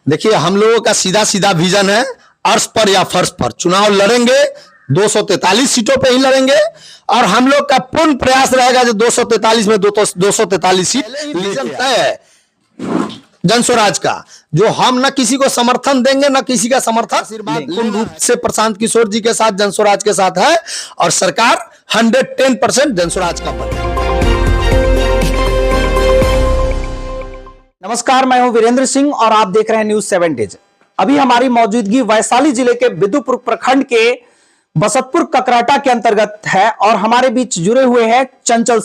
देखिए, हम लोगों का सीधा सीधा विजन है, अर्श पर या फर्श पर चुनाव लड़ेंगे, 243 सीटों पे ही लड़ेंगे और हम लोग का पूर्ण प्रयास रहेगा जो 243 में 243 सीट। विजन तय है जन स्वराज का, जो हम न किसी को समर्थन देंगे न किसी का समर्थन। आशीर्वाद पूर्ण रूप से प्रशांत किशोर जी के साथ, जन स्वराज के साथ है और सरकार 110% जन स्वराज का बल। नमस्कार, मैं हूं वीरेंद्र सिंह और आप देख रहे हैं न्यूज 7 डेज। अभी हमारी मौजूदगी वैशाली जिले के बिदुपुर प्रखंड के बसतपुर ककराटा के अंतर्गत है और हमारे बीच जुड़े हुए हैं चंचल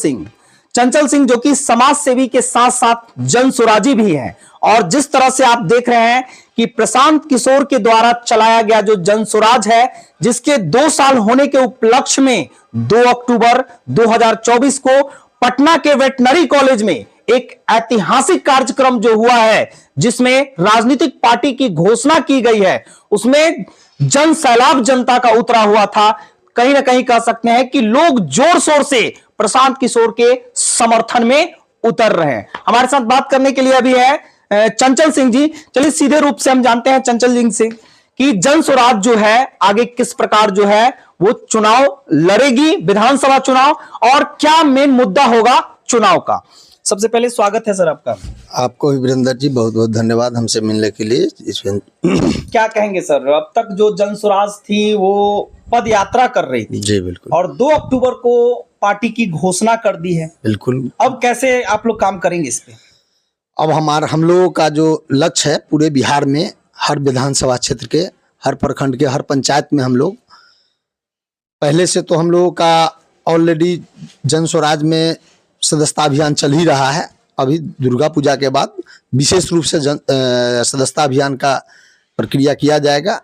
सिंह जो कि समाज सेवी के साथ साथ जन स्वराजी भी हैं। और जिस तरह से आप देख रहे हैं कि प्रशांत किशोर के द्वारा चलाया गया जो जन स्वराज है, जिसके 2 साल होने के उपलक्ष्य में 2 अक्टूबर 2024 को पटना के वेटनरी कॉलेज में एक ऐतिहासिक कार्यक्रम जो हुआ है, जिसमें राजनीतिक पार्टी की घोषणा की गई है, उसमें जन सैलाब जनता का उतरा हुआ था। कहीं ना कहीं कह सकते हैं कि लोग जोर शोर से प्रशांत किशोर के समर्थन में उतर रहे हैं। हमारे साथ बात करने के लिए अभी है चंचल सिंह जी। चलिए सीधे रूप से हम जानते हैं चंचल सिंह से कि जन स्वराज जो है आगे किस प्रकार जो है वो चुनाव लड़ेगी, विधानसभा चुनाव, और क्या मेन मुद्दा होगा चुनाव का। सबसे पहले स्वागत है सर आपका। आपको भी वीरेंद्र जी बहुत बहुत धन्यवाद हमसे मिलने के लिए। इसमें क्या कहेंगे सर, अब तक जो जन स्वराज थी वो पद यात्रा कर रही थी जी बिल्कुल, और 2 अक्टूबर को पार्टी की घोषणा कर दी है। बिल्कुल। अब कैसे आप लोग काम करेंगे इस पे? अब हम लोगों का जो लक्ष्य है पूरे बिहार में हर विधानसभा क्षेत्र के, हर प्रखंड के, हर पंचायत में हम लोग पहले से तो हम लोगों का ऑलरेडी जन स्वराज में सदस्यता अभियान चल ही रहा है। अभी दुर्गा पूजा के बाद विशेष रूप से सदस्यता अभियान का प्रक्रिया किया जाएगा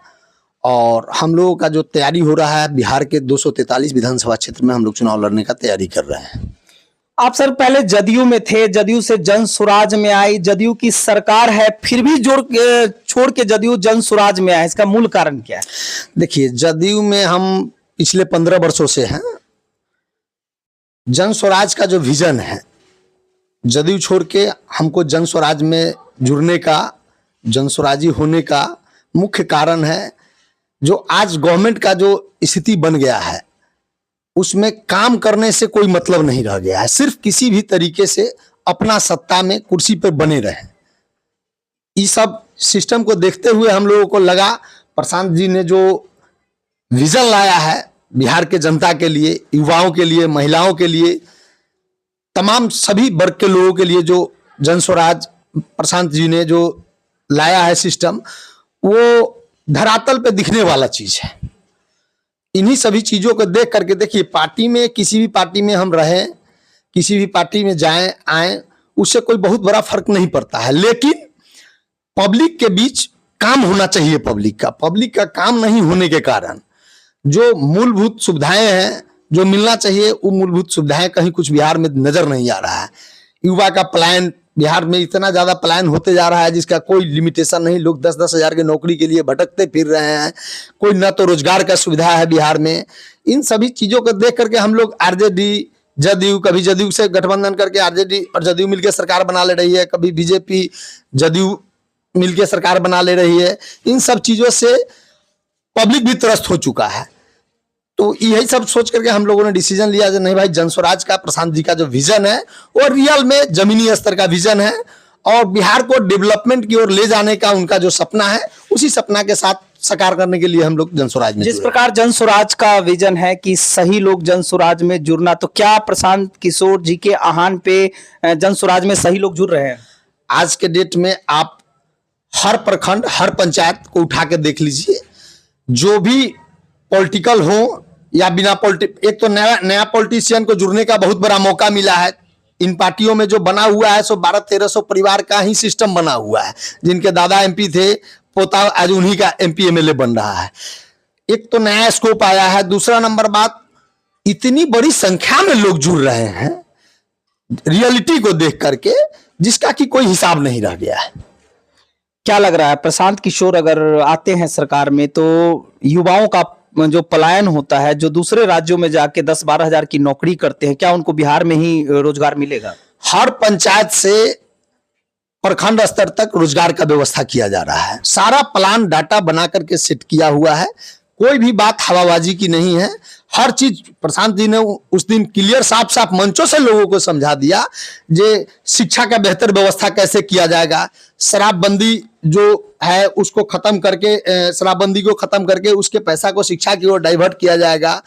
और हम लोगों का जो तैयारी हो रहा है, बिहार के 243 विधानसभा क्षेत्र में हम लोग चुनाव लड़ने का तैयारी कर रहे हैं। आप सर पहले जदयू में थे, जदयू से जन स्वराज में आई, जदयू की सरकार है, फिर भी छोड़ के जदयू जन स्वराज में आए, इसका मूल कारण क्या है? देखिए, जदयू में हम पिछले 15 वर्षों से हैं। जन स्वराज का जो विजन है, जदयू छोड़ के हमको जन स्वराज में जुड़ने का, जन स्वराजी होने का मुख्य कारण है जो आज गवर्नमेंट का जो स्थिति बन गया है, उसमें काम करने से कोई मतलब नहीं रह गया है। सिर्फ किसी भी तरीके से अपना सत्ता में कुर्सी पर बने रहे। इस सब सिस्टम को देखते हुए हम लोगों को लगा प्रशांत जी ने जो विजन लाया है बिहार के जनता के लिए, युवाओं के लिए, महिलाओं के लिए, तमाम सभी वर्ग के लोगों के लिए जो जन स्वराज प्रशांत जी ने जो लाया है सिस्टम, वो धरातल पे दिखने वाला चीज है। इन्हीं सभी चीजों को देख करके देखिए, पार्टी में किसी भी पार्टी में हम रहें, किसी भी पार्टी में जाएं आए, उससे कोई बहुत बड़ा फर्क नहीं पड़ता है, लेकिन पब्लिक के बीच काम होना चाहिए। पब्लिक का काम नहीं होने के कारण जो मूलभूत सुविधाएं हैं जो मिलना चाहिए, वो मूलभूत सुविधाएं कहीं कुछ बिहार में नजर नहीं आ रहा है। युवा का पलायन बिहार में इतना ज्यादा पलायन होते जा रहा है जिसका कोई लिमिटेशन नहीं। लोग 10-10 हजार की नौकरी के लिए भटकते फिर रहे हैं। कोई न तो रोजगार का सुविधा है बिहार में। इन सभी चीजों को देख करके हम लोग आरजेडी, जदयू, कभी जदयू से गठबंधन करके आरजेडी और जदयू मिलकर सरकार बना ले रही है, कभी बीजेपी जदयू मिलकर सरकार बना ले रही है। इन सब चीजों से पब्लिक भी त्रस्त हो चुका है। तो यही सब सोच करके हम लोगों ने डिसीजन लिया कि नहीं भाई, जन स्वराज का प्रशांत जी का जो विजन है वो रियल में जमीनी स्तर का विजन है और बिहार को डेवलपमेंट की ओर ले जाने का उनका जो सपना है, उसी सपना के साथ साकार करने के लिए हम लोग जन स्वराज में। जिस प्रकार जन स्वराज का विजन है कि सही लोग जन स्वराज में जुड़ना, तो क्या प्रशांत किशोर जी के आह्वान पे जन स्वराज में सही लोग जुड़ रहे हैं? आज के डेट में आप हर प्रखंड, हर पंचायत को उठा के देख लीजिए, जो भी पॉलिटिकल हो या बिना एक तो नया पॉलिटिशियन को जुड़ने का बहुत बड़ा मौका मिला है। इन पार्टियों में जो बना हुआ है सो 1200-1300 परिवार का ही सिस्टम बना हुआ है। जिनके दादा एमपी थे, पोता आज उन्हीं का एमपी एमएलए बन रहा है। एक तो नया स्कोप आया है। दूसरा नंबर बात, इतनी बड़ी संख्या में लोग जुड़ रहे हैं रियलिटी को देख करके, जिसका कि कोई हिसाब नहीं रह गया है। क्या लग रहा है प्रशांत किशोर अगर आते हैं सरकार में तो युवाओं का जो पलायन होता है, जो दूसरे राज्यों में जाके 10-12 हजार की नौकरी करते हैं, क्या उनको बिहार में ही रोजगार मिलेगा? हर पंचायत से प्रखंड स्तर तक रोजगार का व्यवस्था किया जा रहा है। सारा प्लान डाटा बना करके सेट किया हुआ है, कोई भी बात हवाबाजी की नहीं है। हर चीज प्रशांत जी ने उस दिन क्लियर साफ साफ मंचों से लोगों को समझा दिया। जे शिक्षा का बेहतर व्यवस्था कैसे किया जाएगा, शराबबंदी जो है उसको खत्म करके, शराबबंदी को खत्म करके उसके पैसा को शिक्षा की ओर डाइवर्ट किया जाएगा।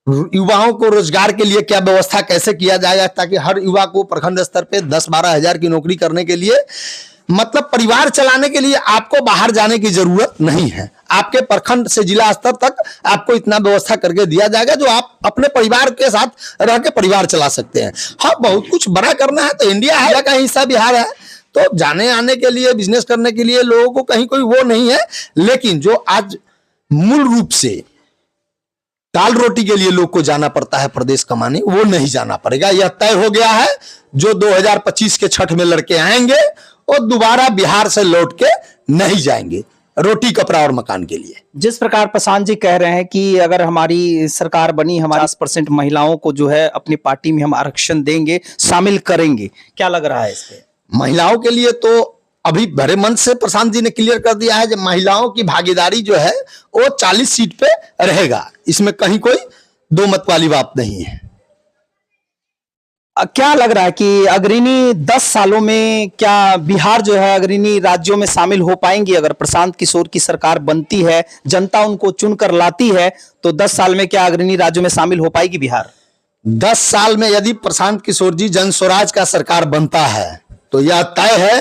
युवाओं को रोजगार के लिए क्या व्यवस्था कैसे किया जाएगा ताकि हर युवा को प्रखंड स्तर पे 10-12 हजार की नौकरी करने के लिए, मतलब परिवार चलाने के लिए आपको बाहर जाने की जरूरत नहीं है। आपके प्रखंड से जिला स्तर तक आपको इतना व्यवस्था करके दिया जाएगा जो आप अपने परिवार के साथ रह के परिवार चला सकते हैं। हाँ, बहुत कुछ बड़ा करना है तो इंडिया है का हिस्सा बिहार है, तो जाने आने के लिए, बिजनेस करने के लिए लोगों को कहीं कोई वो नहीं है। लेकिन जो आज मूल रूप से दाल रोटी के लिए लोग को जाना पड़ता है प्रदेश कमाने, वो नहीं जाना पड़ेगा। यह तय हो गया है। जो 2025 के छठ में लड़के आएंगे और दोबारा बिहार से लौट के नहीं जाएंगे रोटी, कपड़ा और मकान के लिए। जिस प्रकार प्रशांत जी कह रहे हैं कि अगर हमारी सरकार बनी, हमारी 50% महिलाओं को जो है अपनी पार्टी में हम आरक्षण देंगे, शामिल करेंगे, क्या लग रहा है इस पे? महिलाओं के लिए तो अभी भरे मन से प्रशांत जी ने क्लियर कर दिया है कि महिलाओं की भागीदारी जो है वो 40 सीट पे रहेगा। इसमें कहीं कोई दो मत वाली बात नहीं है। क्या लग रहा है कि अग्रणी 10 सालों में क्या बिहार जो है अग्रणी राज्यों में शामिल हो पाएंगी? अगर प्रशांत किशोर की सरकार बनती है, जनता उनको चुनकर लाती है, तो 10 साल में क्या अग्रणी राज्यों में शामिल हो पाएगी बिहार? 10 साल में यदि प्रशांत किशोर जी जन स्वराज का सरकार बनता है तो यह तय है,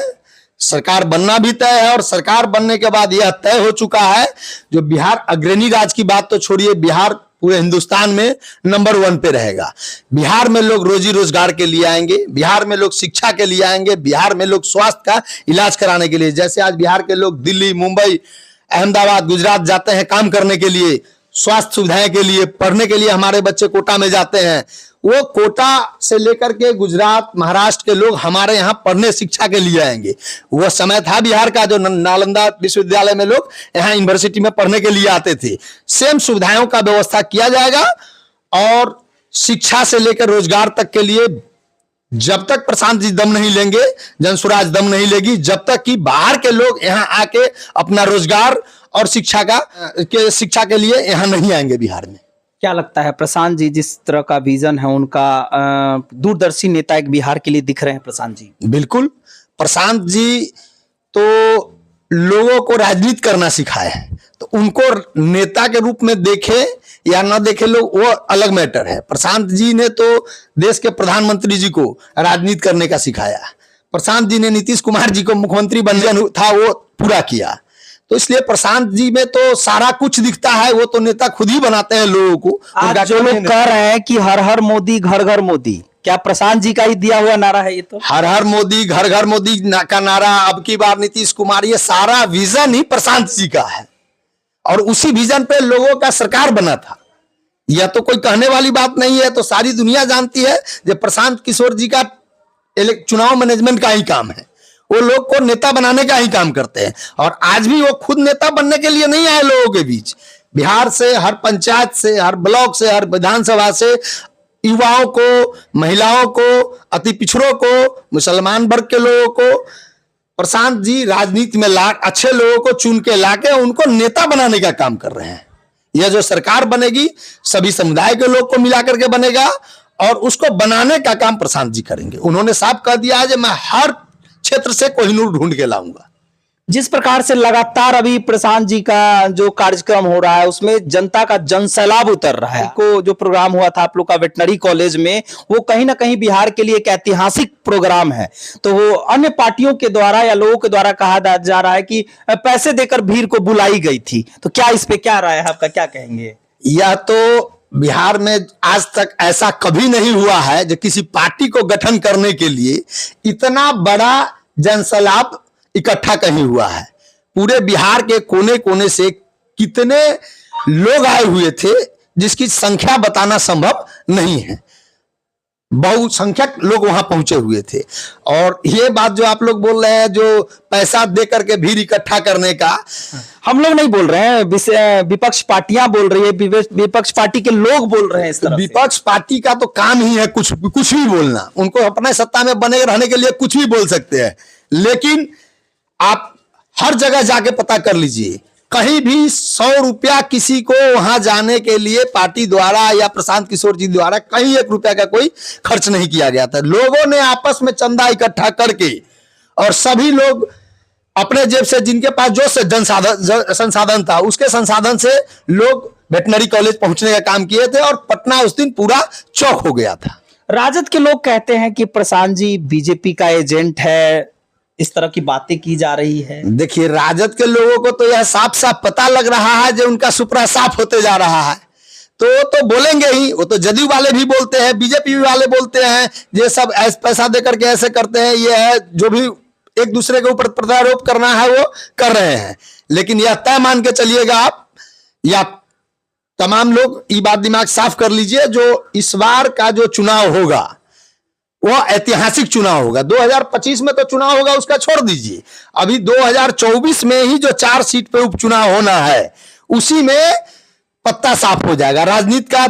सरकार बनना भी तय है। और सरकार बनने के बाद यह तय हो चुका है जो बिहार अग्रणी राज्य की बात तो छोड़िए, बिहार पूरे हिंदुस्तान में नंबर 1 पे रहेगा। बिहार में लोग रोजी रोजगार के लिए आएंगे, बिहार में लोग शिक्षा के लिए आएंगे, बिहार में लोग स्वास्थ्य का इलाज कराने के लिए। जैसे आज बिहार के लोग दिल्ली, मुंबई, अहमदाबाद, गुजरात जाते हैं काम करने के लिए, स्वास्थ्य सुविधाएं के लिए, पढ़ने के लिए हमारे बच्चे कोटा में जाते हैं। वो कोटा से लेकर के गुजरात, महाराष्ट्र के लोग हमारे यहाँ पढ़ने, शिक्षा के लिए आएंगे। वो समय था बिहार का जो नालंदा विश्वविद्यालय में लोग यहाँ यूनिवर्सिटी में पढ़ने के लिए आते थे। सेम सुविधाओं का व्यवस्था किया जाएगा। और शिक्षा से लेकर रोजगार तक के लिए जब तक प्रशांत जी दम नहीं लेंगे, जन स्वराज दम नहीं लेगी, जब तक कि बाहर के लोग यहाँ आके अपना रोजगार और शिक्षा के लिए यहाँ नहीं आएंगे बिहार में। क्या लगता है प्रशांत जी, जिस तरह का विजन है उनका, दूरदर्शी नेता एक बिहार के लिए दिख रहे हैं प्रशांत जी? बिल्कुल, प्रशांत जी तो लोगों को राजनीति करना सिखाए हैं, तो उनको नेता के रूप में देखे या ना देखे लोग, वो अलग मैटर है। प्रशांत जी ने तो देश के प्रधानमंत्री जी को राजनीति करने का सिखाया। प्रशांत जी ने नीतीश कुमार जी को मुख्यमंत्री बनने था वो पूरा किया। तो इसलिए प्रशांत जी में तो सारा कुछ दिखता है। वो तो नेता खुद ही बनाते हैं लोगों को। आज जो लोग कह रहे हैं कि हर हर मोदी घर घर मोदी, क्या प्रशांत जी का ही दिया हुआ नारा है ये? तो हर हर मोदी घर घर मोदी का नारा, अब की बार नीतीश कुमार, ये सारा विजन ही प्रशांत जी का है। और उसी विजन पे लोगों का सरकार बना था। यह तो कोई कहने वाली बात नहीं है, तो सारी दुनिया जानती है कि प्रशांत किशोर जी का चुनाव मैनेजमेंट का ही काम है। वो लोग को नेता बनाने का ही काम करते हैं। और आज भी वो खुद नेता बनने के लिए नहीं आए लोगों के बीच। बिहार से, हर पंचायत से, हर ब्लॉक से, हर विधानसभा से युवाओं को, महिलाओं को, अति पिछड़ों को, मुसलमान वर्ग के लोगों को प्रशांत जी राजनीति में अच्छे लोगों को चुन के लाके उनको नेता बनाने का काम कर रहे हैं। यह जो सरकार बनेगी सभी समुदाय के लोग को मिलाकर के बनेगा और उसको बनाने का काम प्रशांत जी करेंगे। उन्होंने साफ कह दिया है कि मैं हर क्षेत्र से कोहिनूर ढूंढ के लाऊंगा। जिस प्रकार से लगातार अभी प्रशांत जी का जो कार्यक्रम हो रहा है उसमें जनता का जनसैलाब उतर रहा है। को जो प्रोग्राम हुआ था आप लोग का वेटनरी कॉलेज में, वो कहीं ना कहीं बिहार के लिए एक ऐतिहासिक प्रोग्राम है। तो वो अन्य पार्टियों के द्वारा या लोगों के द्वारा कहा जा रहा है कि पैसे देकर भीड़ को बुलाई गई थी। तो क्या इस पे क्या राय है आपका, क्या कहेंगे? यह तो बिहार में आज तक ऐसा कभी नहीं हुआ है जो किसी पार्टी को गठन करने के लिए इतना बड़ा जनसैलाब इकट्ठा कहीं हुआ है। पूरे बिहार के कोने कोने से कितने लोग आए हुए थे जिसकी संख्या बताना संभव नहीं है। बहुसंख्यक लोग वहां पहुंचे हुए थे। और ये बात जो आप लोग बोल रहे हैं, जो पैसा दे करके भीड़ इकट्ठा करने का, हम लोग नहीं बोल रहे हैं, विपक्ष पार्टियां बोल रही है, विपक्ष पार्टी के लोग बोल रहे हैं इस तरह से। विपक्ष पार्टी का तो काम ही है कुछ भी बोलना। उनको अपने सत्ता में बने रहने के लिए कुछ भी बोल सकते हैं। लेकिन आप हर जगह जाके पता कर लीजिए, कहीं भी 100 रुपया किसी को वहां जाने के लिए पार्टी द्वारा या प्रशांत किशोर जी द्वारा कहीं 1 रुपया का कोई खर्च नहीं किया गया था। लोगों ने आपस में चंदा इकट्ठा करके और सभी लोग अपने जेब से, जिनके पास जो संसाधन था उसके संसाधन से लोग वेटनरी कॉलेज पहुंचने का काम किए थे और पटना उस दिन पूरा चौक हो गया था। राजद के लोग कहते हैं कि प्रशांत जी बीजेपी का एजेंट है, इस तरह की बातें की जा रही है। देखिए, राजद के लोगों को तो यह साफ साफ पता लग रहा है जो उनका सुपड़ा साफ होते जा रहा है, तो बोलेंगे ही। वो तो जदयू वाले भी बोलते हैं, बीजेपी वाले बोलते हैं, ये सब पैसा देकर के ऐसे करते हैं, ये है, जो भी एक दूसरे के ऊपर प्रत्यारोप करना है वो कर रहे हैं। लेकिन यह तय मान के चलिएगा आप, या तमाम लोग ये बात दिमाग साफ कर लीजिए, जो इस बार का जो चुनाव होगा वो ऐतिहासिक चुनाव होगा। 2025 में तो चुनाव होगा, उसका छोड़ दीजिए। अभी 2024 में ही जो 4 सीट पे उपचुनाव होना है, उसी में पत्ता साफ हो जाएगा। राजनीति का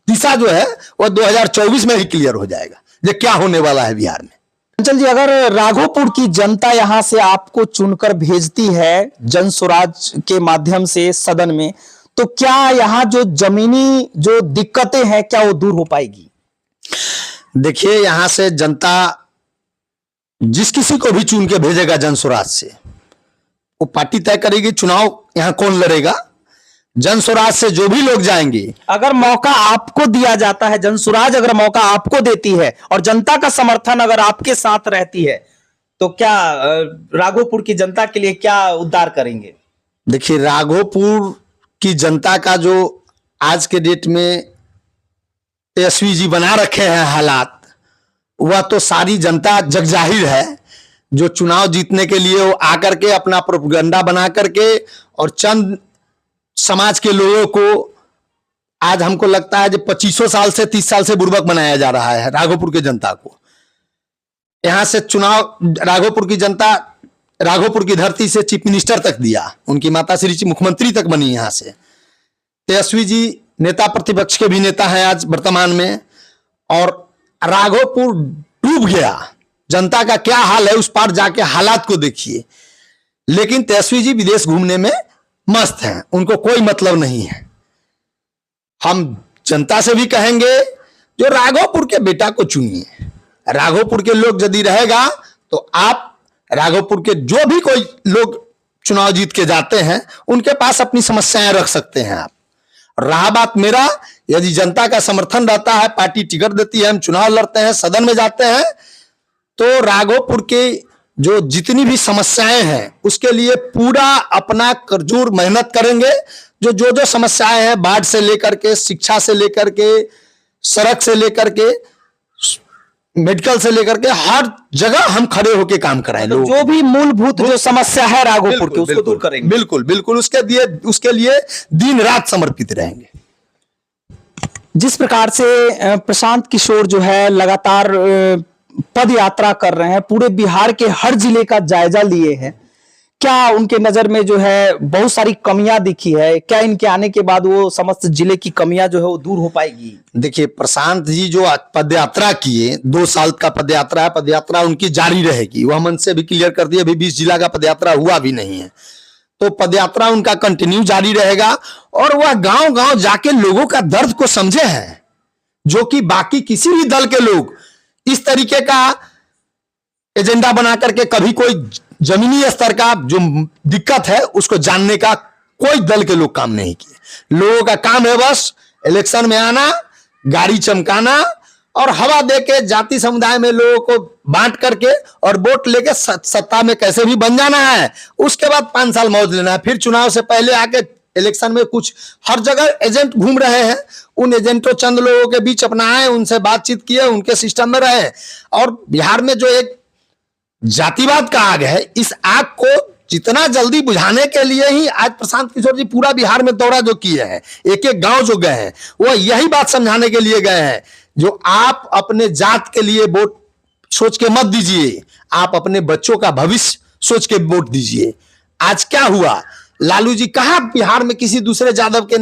दिशा जो है वो 2024 में ही क्लियर हो जाएगा, ये क्या होने वाला है बिहार में। चंचल जी, अगर राघोपुर की जनता यहां से आपको चुनकर भेजती है जन स्वराज के माध्यम से सदन में, तो क्या यहां जो जमीनी जो दिक्कतें हैं क्या वो दूर हो पाएगी? देखिए, यहां से जनता जिस किसी को भी चुन के भेजेगा जन स्वराज से, वो पार्टी तय करेगी चुनाव यहां कौन लड़ेगा। जन स्वराज से जो भी लोग जाएंगे, अगर मौका आपको दिया जाता है, जन स्वराज अगर मौका आपको देती है और जनता का समर्थन अगर आपके साथ रहती है, तो क्या राघोपुर की जनता के लिए क्या उद्धार करेंगे? देखिए, राघोपुर की जनता का जो आज के डेट में तेजस्वी जी बना रखे हैं हालात, वह तो सारी जनता जगजाहिर है। जो चुनाव जीतने के लिए वो आकर के अपना प्रोपेगेंडा बना करके और चंद समाज के लोगों को, आज हमको लगता है जो 25 साल से 30 साल से बुर्बक बनाया जा रहा है राघोपुर के जनता को। यहां से चुनाव राघोपुर की जनता, राघोपुर की धरती से चीफ मिनिस्टर तक दिया, उनकी माता श्री मुख्यमंत्री तक बनी। यहां से तेजस्वी जी नेता प्रतिपक्ष के भी नेता हैं आज वर्तमान में, और राघोपुर डूब गया। जनता का क्या हाल है उस पार जाके हालात को देखिए। लेकिन तेजस्वी जी विदेश घूमने में मस्त हैं, उनको कोई मतलब नहीं है। हम जनता से भी कहेंगे जो राघोपुर के बेटा को चुनिए। राघोपुर के लोग यदि रहेगा तो आप राघोपुर के जो भी कोई लोग चुनाव जीत के जाते हैं उनके पास अपनी समस्याएं रख सकते हैं आप। रहा बात मेरा, यदि जनता का समर्थन रहता है, पार्टी टिकट देती है, हम चुनाव लड़ते हैं, सदन में जाते हैं, तो राघोपुर के जो जितनी भी समस्याएं हैं उसके लिए पूरा अपना करजोर मेहनत करेंगे। जो समस्याएं हैं, बाढ़ से लेकर के, शिक्षा से लेकर के, सड़क से लेकर के, मेडिकल से लेकर के, हर जगह हम खड़े होकर काम कराएं। तो जो भी मूलभूत जो समस्या है राघोपुर की, उसको दूर करेंगे। बिल्कुल बिल्कुल, उसके लिए दिन रात समर्पित रहेंगे। जिस प्रकार से प्रशांत किशोर जो है लगातार पद यात्रा कर रहे हैं, पूरे बिहार के हर जिले का जायजा लिए हैं, क्या उनके नजर में जो है बहुत सारी कमियां दिखी है? क्या इनके आने के बाद वो समस्त जिले की कमियां जो है वो दूर हो पाएगी? देखिए, प्रशांत जी जो पदयात्रा किए, 2 साल का पदयात्रा है, पदयात्रा उनकी जारी रहेगी। वह मन से भी क्लियर कर दिया, अभी 20 जिला का पदयात्रा हुआ भी नहीं है, तो पदयात्रा उनका कंटिन्यू जारी रहेगा। और वह गांव गांव जाके लोगों का दर्द को समझे हैं, जो कि बाकी किसी भी दल के लोग इस तरीके का एजेंडा बना करके कभी कोई जमीनी स्तर का जो दिक्कत है उसको जानने का कोई दल के लोग काम नहीं किए। लोगों का काम है बस इलेक्शन में आना, गाड़ी चमकाना और हवा देके जाति समुदाय में लोगों को बांट करके और वोट लेके सत्ता में कैसे भी बन जाना है। उसके बाद 5 साल मौज लेना है। फिर चुनाव से पहले आके इलेक्शन में कुछ हर जगह एजेंट घूम रहे हैं, उन एजेंटों चंद लोगों के बीच अपना आए, उनसे बातचीत किए, उनके सिस्टम में रहे। और बिहार में जो एक जातिवाद का आग है, इस आग को जितना जल्दी बुझाने के लिए ही आज प्रशांत किशोर जी पूरा बिहार में दौरा जो किए हैं, एक एक गांव जो गए हैं, वो यही बात समझाने के लिए गए हैं, जो आप अपने जात के लिए वोट सोच के मत दीजिए, आप अपने बच्चों का भविष्य सोच के वोट दीजिए। आज क्या हुआ, लालू जी कहां बिहार में किसी दूसरे यादव के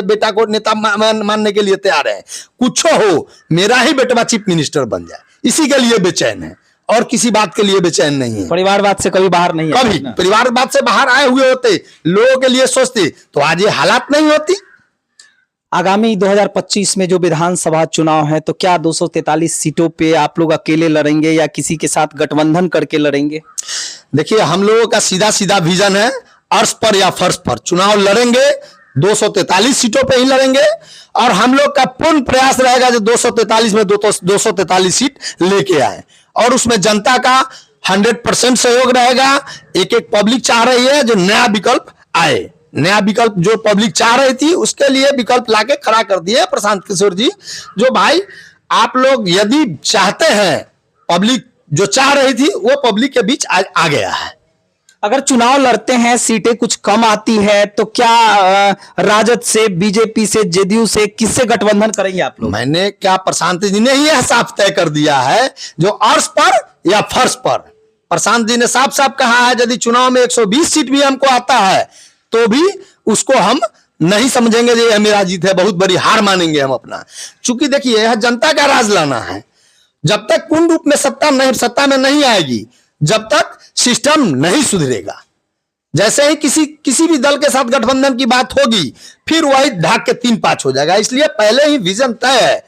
बेटा को नेता मानने के लिए तैयार है। कुछ हो, मेरा ही बेटा चीफ मिनिस्टर बन जाए, इसी के लिए बेचैन है। और किसी बात के लिए बेचैन नहीं है। परिवारवाद से कभी बाहर नहीं आए कभी ना? परिवारवाद से बाहर आए हुए होते, लोगों के लिए सोचते, तो आज ये हालात नहीं होती। आगामी 2025 में जो विधानसभा चुनाव है, तो क्या 243 सीटों पे आप लोग अकेले लड़ेंगे या किसी के साथ गठबंधन करके लड़ेंगे? देखिए, हम लोगों का सीधा सीधा विजन है, अर्श पर या फर्श पर चुनाव लड़ेंगे, 243 सीटों पे ही लड़ेंगे। और हम लोग का पूर्ण प्रयास रहेगा जो 243 में 243 सीट लेके आए, और उसमें जनता का 100% सहयोग रहेगा। एक एक पब्लिक चाह रही है जो नया विकल्प आए, नया विकल्प जो पब्लिक चाह रही थी, उसके लिए विकल्प लाके खड़ा कर दिए प्रशांत किशोर जी। जो भाई आप लोग यदि चाहते हैं, पब्लिक जो चाह रही थी वो पब्लिक के बीच आ गया है। अगर चुनाव लड़ते हैं, सीटें कुछ कम आती है, तो क्या राजद से, बीजेपी से, जेडीयू से, किससे गठबंधन करेंगे आप लोग? मैंने क्या, प्रशांत जी ने ही साफ तय कर दिया है जो अर्श पर या फर्श पर। प्रशांत जी ने साफ साफ कहा है यदि चुनाव में 120 सीट भी हमको आता है तो भी उसको हम नहीं समझेंगे ये मेरा जीत है, बहुत बड़ी हार मानेंगे हम अपना। चूंकि देखिए, यह जनता का राज लाना है। जब तक पूर्ण रूप में सत्ता में नहीं आएगी, जब तक सिस्टम नहीं सुधरेगा। जैसे ही किसी भी दल के साथ गठबंधन की बात होगी, फिर वही ढाक के 3-5 हो जाएगा। इसलिए पहले ही विजन तय है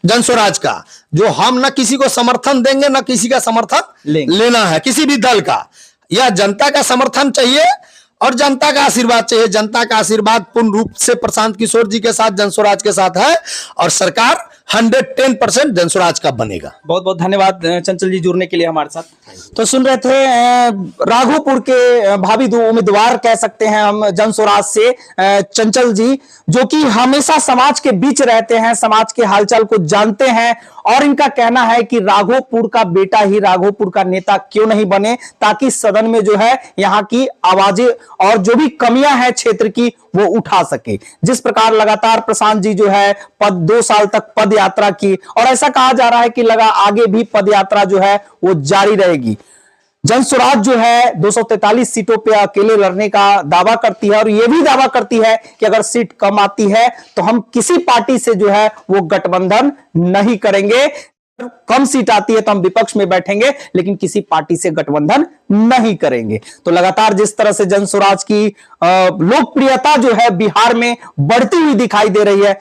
जन स्वराज का, जो हम न किसी को समर्थन देंगे न किसी का समर्थन लेना है, किसी भी दल का। यह जनता का समर्थन चाहिए और जनता का आशीर्वाद चाहिए। जनता का आशीर्वाद पूर्ण रूप से प्रशांत किशोर जी के साथ, जन स्वराज के साथ है, और सरकार 110% जन स्वराज का बनेगा। बहुत बहुत धन्यवाद चंचल जी जुड़ने के लिए हमारे साथ। तो सुन रहे थे राघोपुर के भावी उम्मीदवार कह सकते हैं हम जन स्वराज से, चंचल जी, जो कि हमेशा समाज के बीच रहते हैं, समाज के हालचाल को जानते हैं, और इनका कहना है कि राघोपुर का बेटा ही राघोपुर का नेता क्यों नहीं बने, ताकि सदन में जो है यहाँ की आवाजें और जो भी कमियां हैं क्षेत्र की वो उठा सके। जिस प्रकार लगातार प्रशांत जी जो है 2 साल तक पद यात्रा की, और ऐसा कहा जा रहा है कि आगे भी पद यात्रा जो है वो जारी रहेगी। जन स्वराज जो है 243 सीटों पे अकेले लड़ने का दावा करती है, और यह भी दावा करती है कि अगर सीट कम आती है तो हम किसी पार्टी से जो है वो गठबंधन नहीं करेंगे। कम सीट आती है तो हम विपक्ष में बैठेंगे, लेकिन किसी पार्टी से गठबंधन नहीं करेंगे। तो लगातार जिस तरह से जन स्वराज की लोकप्रियता जो है बिहार में बढ़ती हुई दिखाई दे रही है,